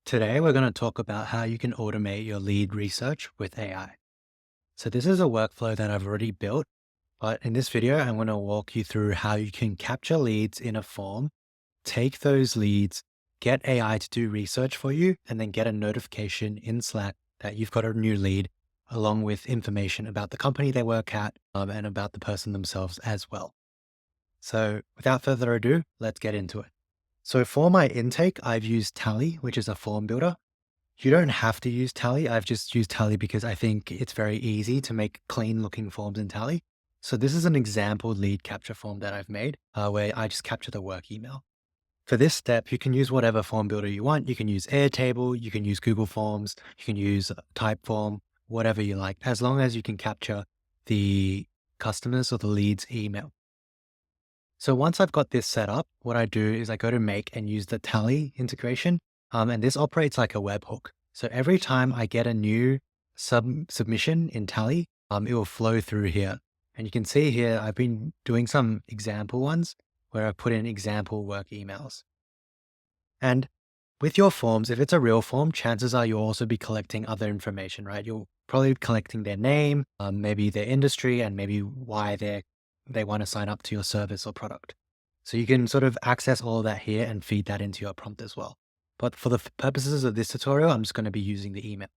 Today, we're going to talk about how you can automate your lead research with AI. So this is a workflow that I've already built, but in this video, I'm going to walk you through how you can capture leads in a form, take those leads, get AI to do research for you, and then get a notification in Slack that you've got a new lead, along with information about the company they work at and about the person themselves as well. So without further ado, let's get into it. So for my intake, I've used Tally, which is a form builder. You don't have to use Tally. I've just used Tally because I think it's very easy to make clean looking forms in Tally. So this is an example lead capture form that I've made where I just capture the work email. For this step, you can use whatever form builder you want. You can use Airtable, you can use Google Forms, you can use Typeform, whatever you like, as long as you can capture the customers or the lead's email. So once I've got this set up, what I do is I go to make and use the Tally integration. And this operates like a webhook. So every time I get a new submission in Tally, it will flow through here. And you can see here, I've been doing some example ones where I put in example work emails. And with your forms, if it's a real form, chances are you'll also be collecting other information, right? You'll probably be collecting their name, maybe their industry, and maybe why they want to sign up to your service or product. So you can sort of access all of that here and feed that into your prompt as well. But for the purposes of this tutorial, I'm just going to be using the email.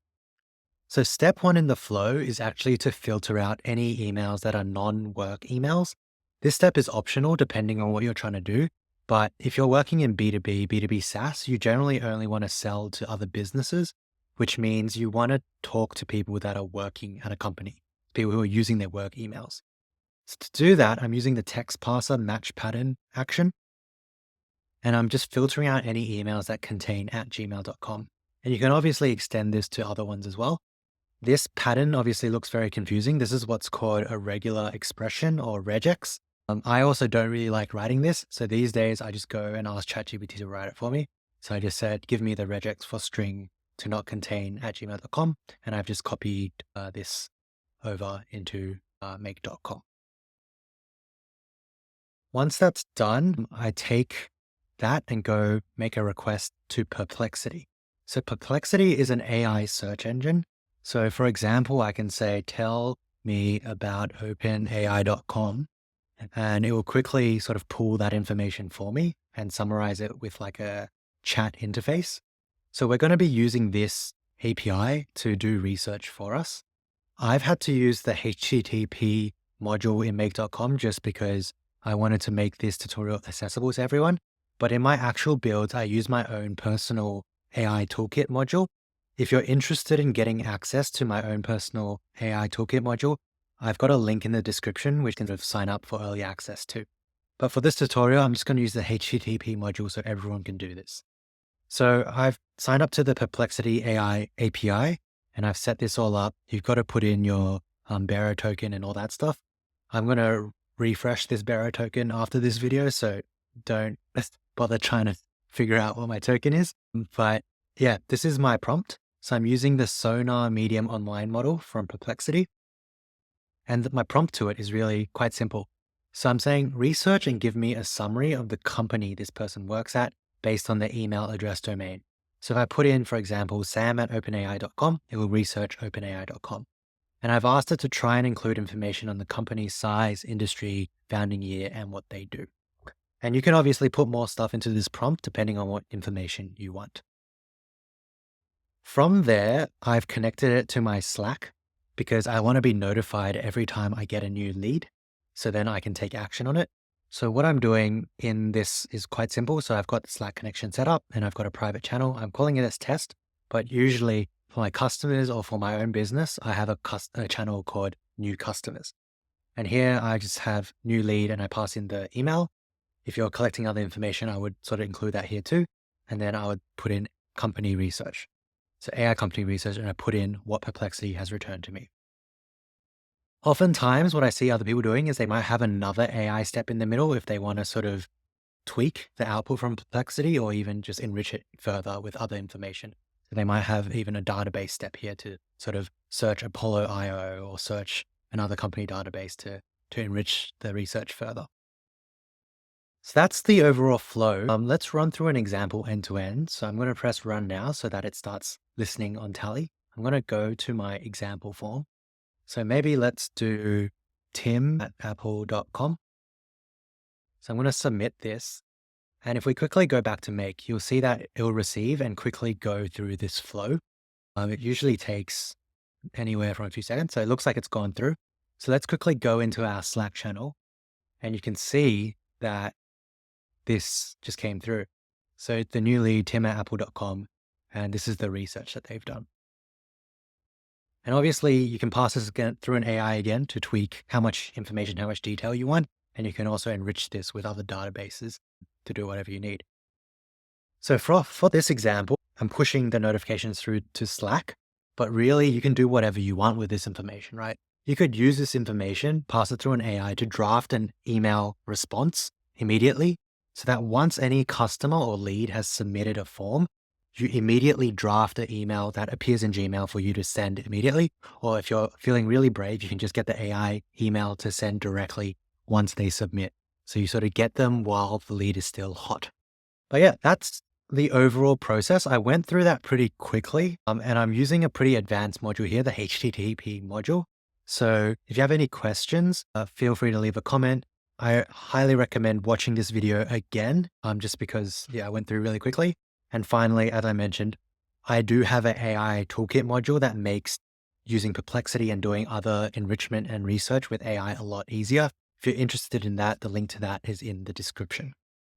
So step one in the flow is actually to filter out any emails that are non-work emails. This step is optional depending on what you're trying to do. But if you're working in B2B SaaS, you generally only want to sell to other businesses, which means you want to talk to people that are working at a company, people who are using their work emails. So to do that, I'm using the text parser match pattern action. And I'm just filtering out any emails that contain @gmail.com. And you can obviously extend this to other ones as well. This pattern obviously looks very confusing. This is what's called a regular expression or regex. I also don't really like writing this. So these days I just go and ask ChatGPT to write it for me. So I just said, give me the regex for string to not contain @gmail.com. And I've just copied this over into make.com. Once that's done, I take that and go make a request to Perplexity. So Perplexity is an AI search engine. So for example, I can say, tell me about openai.com, and it will quickly sort of pull that information for me and summarize it with like a chat interface. So we're going to be using this API to do research for us. I've had to use the HTTP module in make.com just because I wanted to make this tutorial accessible to everyone. But in my actual builds, I use my own personal AI toolkit module. If you're interested in getting access to my own personal AI toolkit module, I've got a link in the description, which you can sort of sign up for early access to. But for this tutorial, I'm just going to use the HTTP module so everyone can do this. So I've signed up to the Perplexity AI API and I've set this all up. You've got to put in your bearer token and all that stuff. I'm going to refresh this bearer token after this video, so don't bother trying to figure out what my token is. But yeah, this is my prompt. So I'm using the Sonar Medium Online model from Perplexity. And my prompt to it is really quite simple. So I'm saying research and give me a summary of the company this person works at based on their email address domain. So if I put in, for example, sam@openai.com, it will research openai.com. And I've asked it to try and include information on the company's size, industry, founding year, and what they do. And you can obviously put more stuff into this prompt depending on what information you want. From there, I've connected it to my Slack because I want to be notified every time I get a new lead, so then I can take action on it. So what I'm doing in this is quite simple. So I've got the Slack connection set up and I've got a private channel. I'm calling it as test, but usually for my customers or for my own business, I have a channel called new customers. And here I just have new lead and I pass in the email. If you're collecting other information, I would sort of include that here too. And then I would put in company research. So AI company research, and I put in what Perplexity has returned to me. Oftentimes what I see other people doing is they might have another AI step in the middle if they want to sort of tweak the output from Perplexity or even just enrich it further with other information. So they might have even a database step here to sort of search Apollo IO or search another company database to enrich the research further. So that's the overall flow. Let's run through an example end to end. So I'm going to press run now so that it starts listening on tally. I'm going to go to my example form. So maybe let's do tim@apple.com. So I'm going to submit this. And if we quickly go back to make, you'll see that it will receive and quickly go through this flow. It usually takes anywhere from a few seconds. So it looks like it's gone through. So let's quickly go into our Slack channel and you can see that this just came through. So the new lead, tim@apple.com, and this is the research that they've done. And obviously you can pass this again through an AI again to tweak how much information, how much detail you want. And you can also enrich this with other databases to do whatever you need. So for this example, I'm pushing the notifications through to Slack, but really you can do whatever you want with this information, right? You could use this information, pass it through an AI to draft an email response immediately so that once any customer or lead has submitted a form, you immediately draft an email that appears in Gmail for you to send immediately. Or if you're feeling really brave, you can just get the AI email to send directly once they submit. So you sort of get them while the lead is still hot. But yeah, that's the overall process. I went through that pretty quickly, and I'm using a pretty advanced module here, the HTTP module. So if you have any questions, feel free to leave a comment. I highly recommend watching this video again, just because, I went through really quickly. And finally, as I mentioned, I do have an AI toolkit module that makes using Perplexity and doing other enrichment and research with AI a lot easier. If you're interested in that, the link to that is in the description.